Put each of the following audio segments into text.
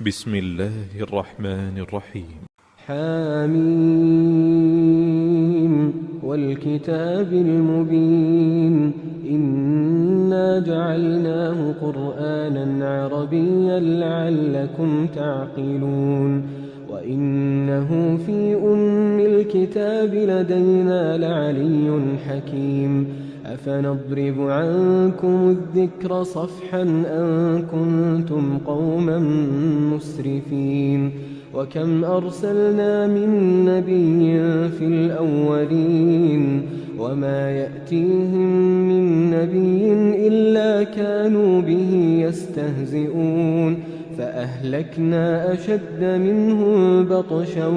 بسم الله الرحمن الرحيم. حميم والكتاب المبين إنا جعلناه قرآنا عربيا لعلكم تعقلون وإنه في أم الكتاب لدينا لعلي حكيم أفنضرب عنكم الذكر صفحا أن كنتم قوما مسرفين وكم أرسلنا من نبي في الأولين وما يأتيهم من نبي إلا كانوا به يستهزئون فأهلكنا أشد منهم بطشا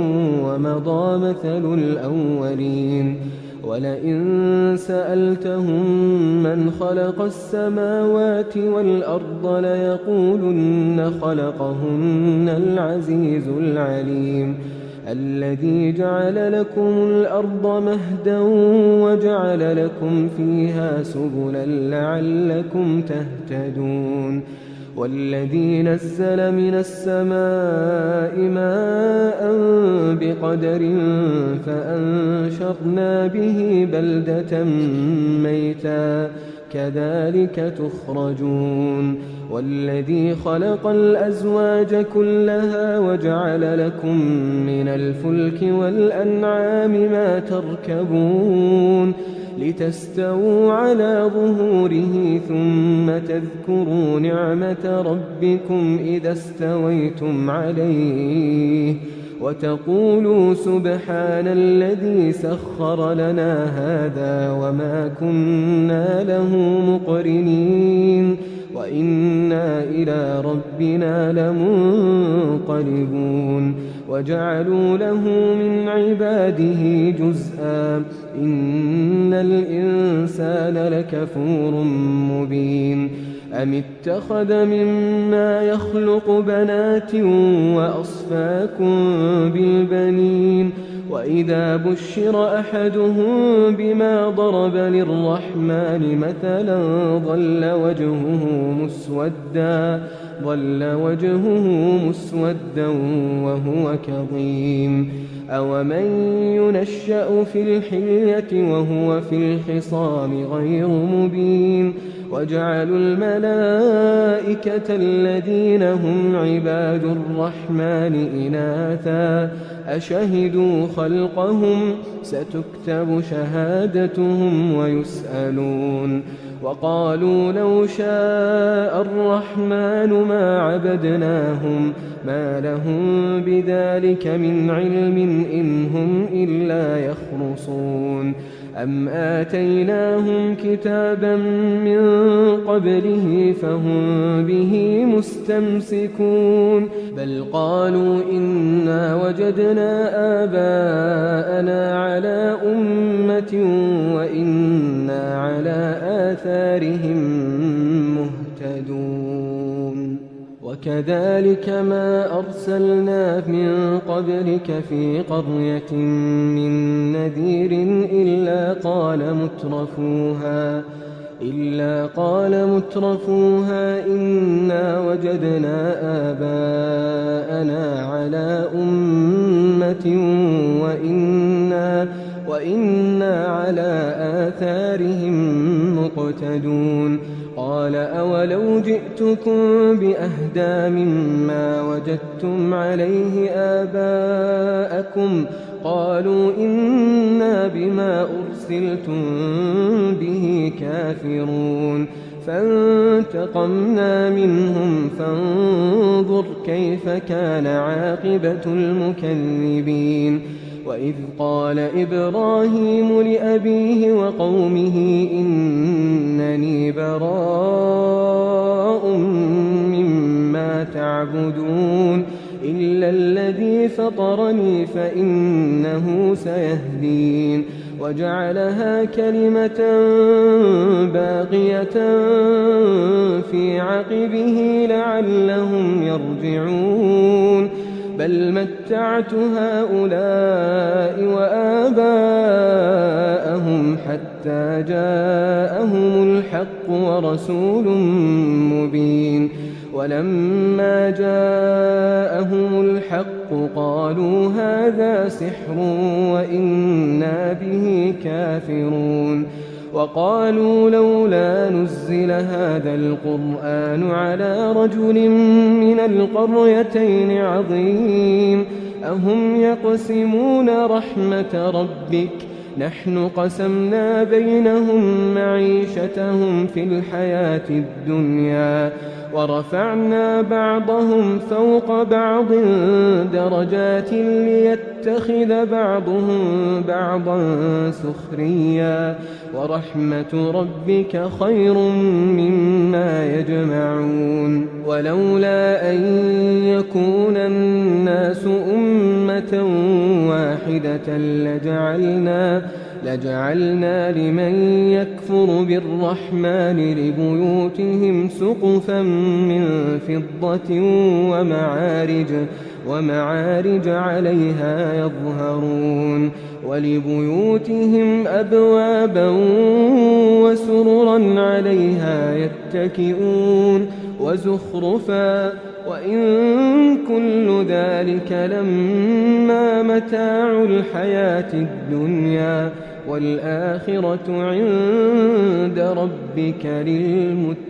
ومضى مثل الأولين ولئن سألتهم من خلق السماوات والأرض ليقولن خلقهن العزيز العليم الذي جعل لكم الأرض مهدا وجعل لكم فيها سبلا لعلكم تهتدون والذي نزل من السماء ماء بقدر فأنشرنا به بلدة ميتا كذلك تخرجون والذي خلق الأزواج كلها وجعل لكم من الفلك والأنعام ما تركبون لتستووا على ظهوره ثم تذكروا نعمة ربكم إذا استويتم عليه وتقولوا سبحان الذي سخر لنا هذا وما كنا له مقرنين وإنا إلى ربنا لمنقلبون وجعلوا له من عباده جزءا إن الإنسان لكفور مبين أم اتخذ مما يخلق بنات وأصفاكم بالبنين وإذا بشر أحدهم بما ضرب للرحمن مثلا ظل وجهه مسودا وهو كظيم أومن ينشأ في الحلية وهو في الخصام غير مبين وجعلوا الملائكة الذين هم عباد الرحمن إناثا أشهدوا خلقهم ستكتب شهادتهم ويسألون وقالوا لو شاء الرحمن ما عبدناهم ما لهم بذلك من علم إن هم إلا يخرصون أم آتيناهم كتابا من قبله فهم به مستمسكون بل قالوا إنا وجدنا آباءنا على أمة وإنا على آثارهم مهتدون وكذلك ما أرسلنا من قبلك في قرية من نذير إلا قال مترفوها إنا وجدنا آباءنا على أمة وإنا على آثارهم مقتدون قال أولو جئتكم بأهدى مما وجدتم عليه آباءكم قالوا إنا بما أرسلتم به كافرون فانتقمنا منهم فانظر كيف كان عاقبة المكذبين وإذ قال إبراهيم لأبيه وقومه إنني براء مما تعبدون إلا الذي فطرني فإنه سيهدين وجعلها كلمة باقية في عقبه لعلهم يرجعون بل متعت هؤلاء وآباءهم حتى جاءهم الحق ورسول مبين ولما جاءهم الحق قالوا هذا سحر وإنا به كافرون وقالوا لولا نزل هذا القرآن على رجل من القريتين عظيم أهم يقسمون رحمة ربك نحن قسمنا بينهم معيشتهم في الحياة الدنيا ورفعنا بعضهم فوق بعض درجات ليتخذ بعضهم بعضا سخريا ورحمة ربك خير مما يجمعون ولولا أن يكون الناس أمة واحدة لجعلنا لمن يكفر بالرحمن لبيوتهم سقفا من فضة ومعارج عليها يظهرون ولبيوتهم أبوابا وسررا عليها يتكئون وزخرفا وإن كل ذلك لما متاع الحياة الدنيا والآخرة عند ربك للمتقين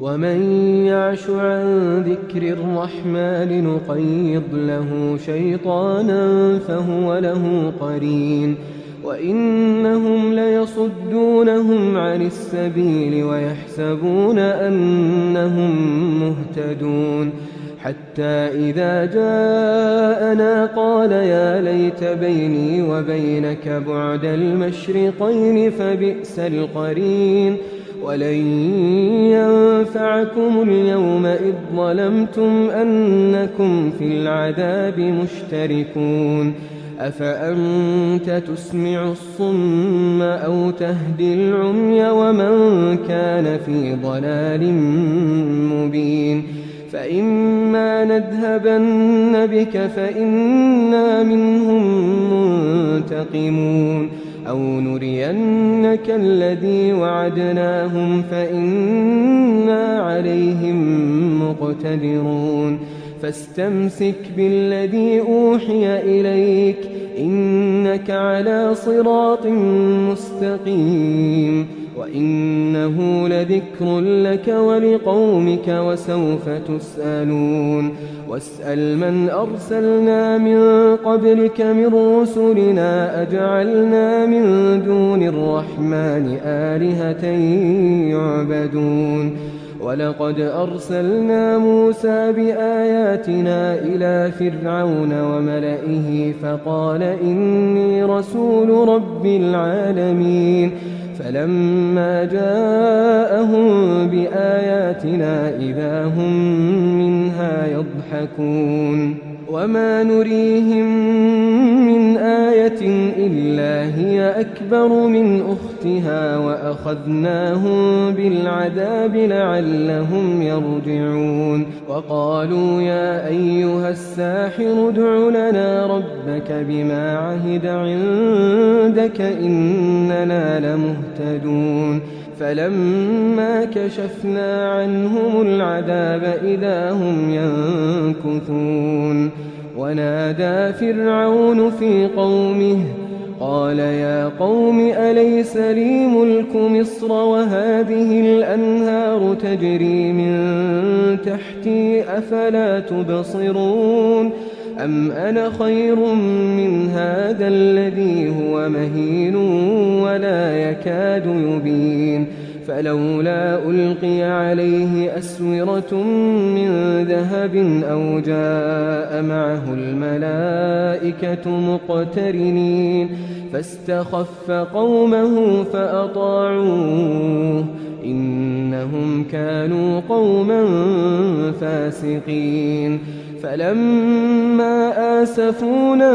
ومن يعش عن ذكر الرحمن نقيض له شيطانا فهو له قرين وإنهم ليصدونهم عن السبيل ويحسبون أنهم مهتدون حتى إذا جاءنا قال يا ليت بيني وبينك بعد المشرقين فبئس القرين ولن ينفعكم اليوم إذ ظلمتم أنكم في العذاب مشتركون أفأنت تسمع الصم أو تهدي العمي ومن كان في ضلال مبين فإما نذهبن بك فإنا منهم منتقمون أو نرينك الذي وعدناهم فإنا عليهم مقتدرون فاستمسك بالذي أوحي إليك إنك على صراط مستقيم وإنه لذكر لك ولقومك وسوف تسألون واسأل من أرسلنا من قبلك من رسلنا أجعلنا من دون الرحمن آلهة يعبدون ولقد أرسلنا موسى بآياتنا إلى فرعون وملئه فقال إني رسول رب العالمين فلما جاءهم بآياتنا إذا هم منها يضحكون وما نريهم من آية إلا هي أكبر من أختها وأخذناهم بالعذاب لعلهم يرجعون وقالوا يا أيها الساحر ادع لنا ربك بما عهد عندك إننا لمهتدون فلما كشفنا عنهم العذاب إذا هم ينكثون ونادى فرعون في قومه قال يا قوم أليس لي ملك مصر وهذه الأنهار تجري من تحتي أفلا تبصرون أم أنا خير من هذا الذي هو مهين ولا يكاد يبين فلولا ألقي عليه أسورة من ذهب أو جاء معه الملائكة مقترنين فاستخف قومه فأطاعوه إنهم كانوا قوما فاسقين فلما آسفونا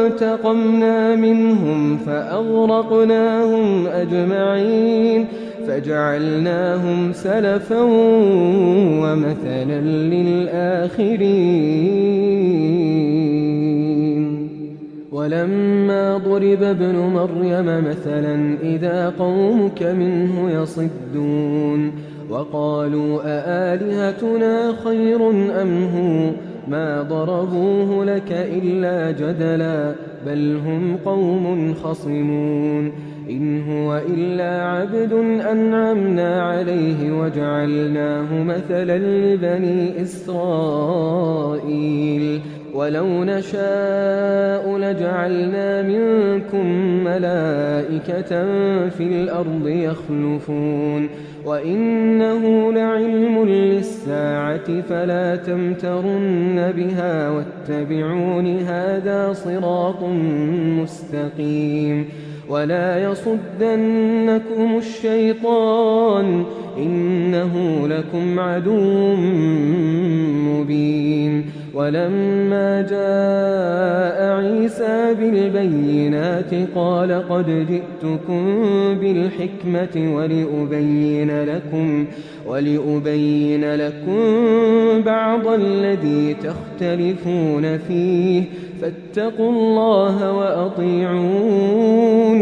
انتقمنا منهم فأغرقناهم أجمعين فجعلناهم سلفا ومثلا للآخرين ولما ضرب ابن مريم مثلا إذا قومك منه يصدون وقالوا أآلهتنا خير أم هو ما ضربوه لك إلا جدلا بل هم قوم خصمون إن هو إلا عبد أنعمنا عليه وجعلناه مثلا لبني إسرائيل ولو نشاء لجعلنا منكم ملائكة في الأرض يخلفون وإنه لعلم للساعة فلا تمترن بها واتبعون هذا صراط مستقيم ولا يصدنكم الشيطان إنه لكم عدو مبين ولما جاء عيسى بالبينات قال قد جئتكم بالحكمة ولأبين لكم بعض الذي تختلفون فيه فاتقوا الله وأطيعون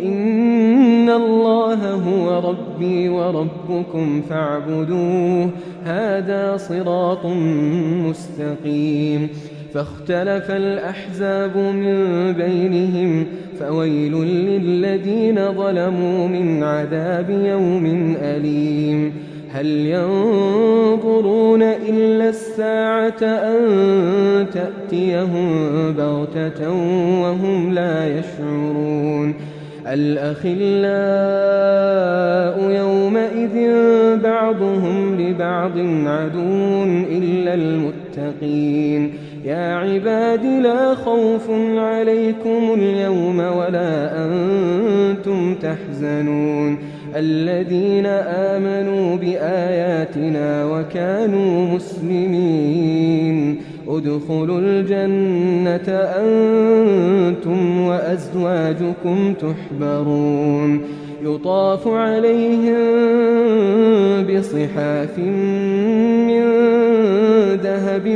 إن الله هو ربي وربكم فاعبدوه هذا صراط مستقيم فاختلف الأحزاب من بينهم فويل للذين ظلموا من عذاب يوم أليم هل ينظرون إلا الساعة أن تأتيهم بغتة وهم لا يشعرون الأخلاء يومئذ بعضهم لبعض عدو إلا المتقين يا عباد لا خوف عليكم اليوم ولا أنتم تحزنون الذين آمنوا بآياتنا وكانوا مسلمين ادخلوا الجنة أنتم وأزواجكم تحبرون يطاف عليهم بصحاف من ذهب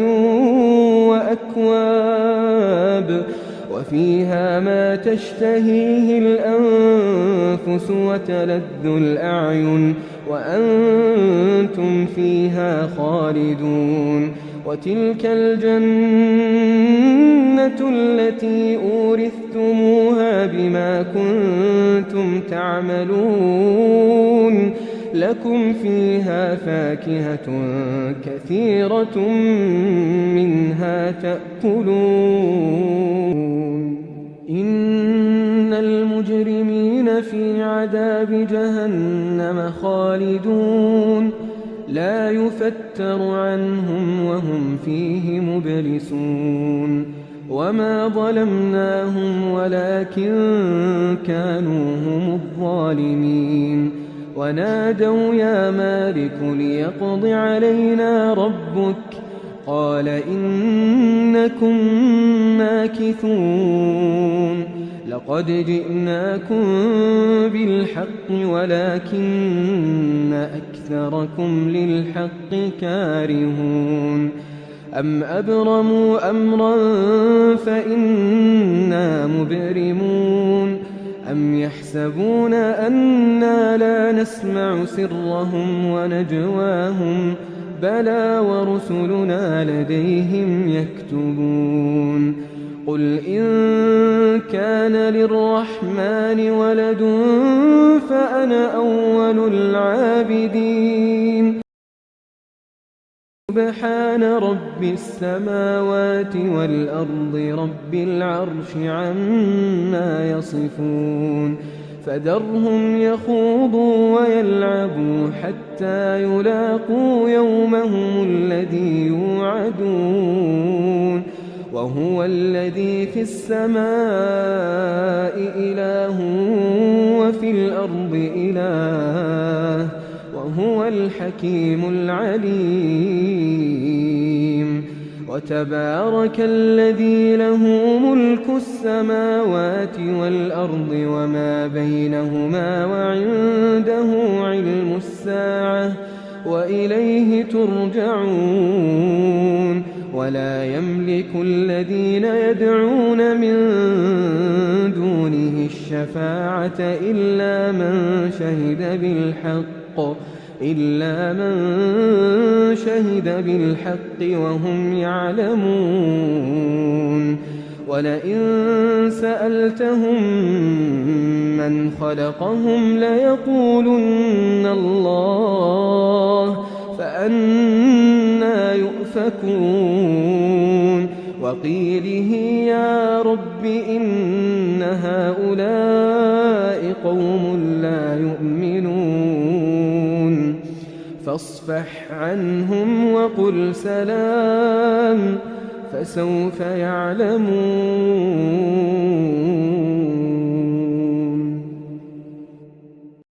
وأكواب وفيها ما تشتهيه الأنفس وتلذ الأعين وأنتم فيها خالدون وتلك الجنة التي أورثتموها بما كنتم تعملون لكم فيها فاكهة كثيرة منها تأكلون إن المجرمين في عذاب جهنم خالدون لا يفتر عنهم وهم فيه مبلسون وما ظلمناهم ولكن كانوا هم الظالمين ونادوا يا مالك ليقض علينا ربك قال إنكم ماكثون لقد جئناكم بالحق ولكن أكثركم للحق كارهون أم أبرموا أمرا فإنا مبرمون أم يحسبون أنا لا نسمع سرهم ونجواهم بلى ورسلنا لديهم يكتبون قل إن كان للرحمن ولد فأنا أول العابدين سبحان رب السماوات والأرض رب العرش عما يصفون فذرهم يخوضوا ويلعبوا حتى يلاقوا يومهم الذي يوعدون وهو الذي في السماء إله وفي الأرض إله وهو الحكيم العليم وتبارك الذي له ملك السماوات والأرض وما بينهما وعنده علم الساعة وإليه ترجعون ولا يملك الذين يدعون من دونه الشفاعة إلا من شهد بالحق إلا من شهد بالحق وهم يعلمون ولئن سألتهم من خلقهم ليقولن الله فأنى يؤفكون وقيله يا رب إن هؤلاء قوم لا يؤمنون فاصفح عنهم وقل سلام فسوف يعلمون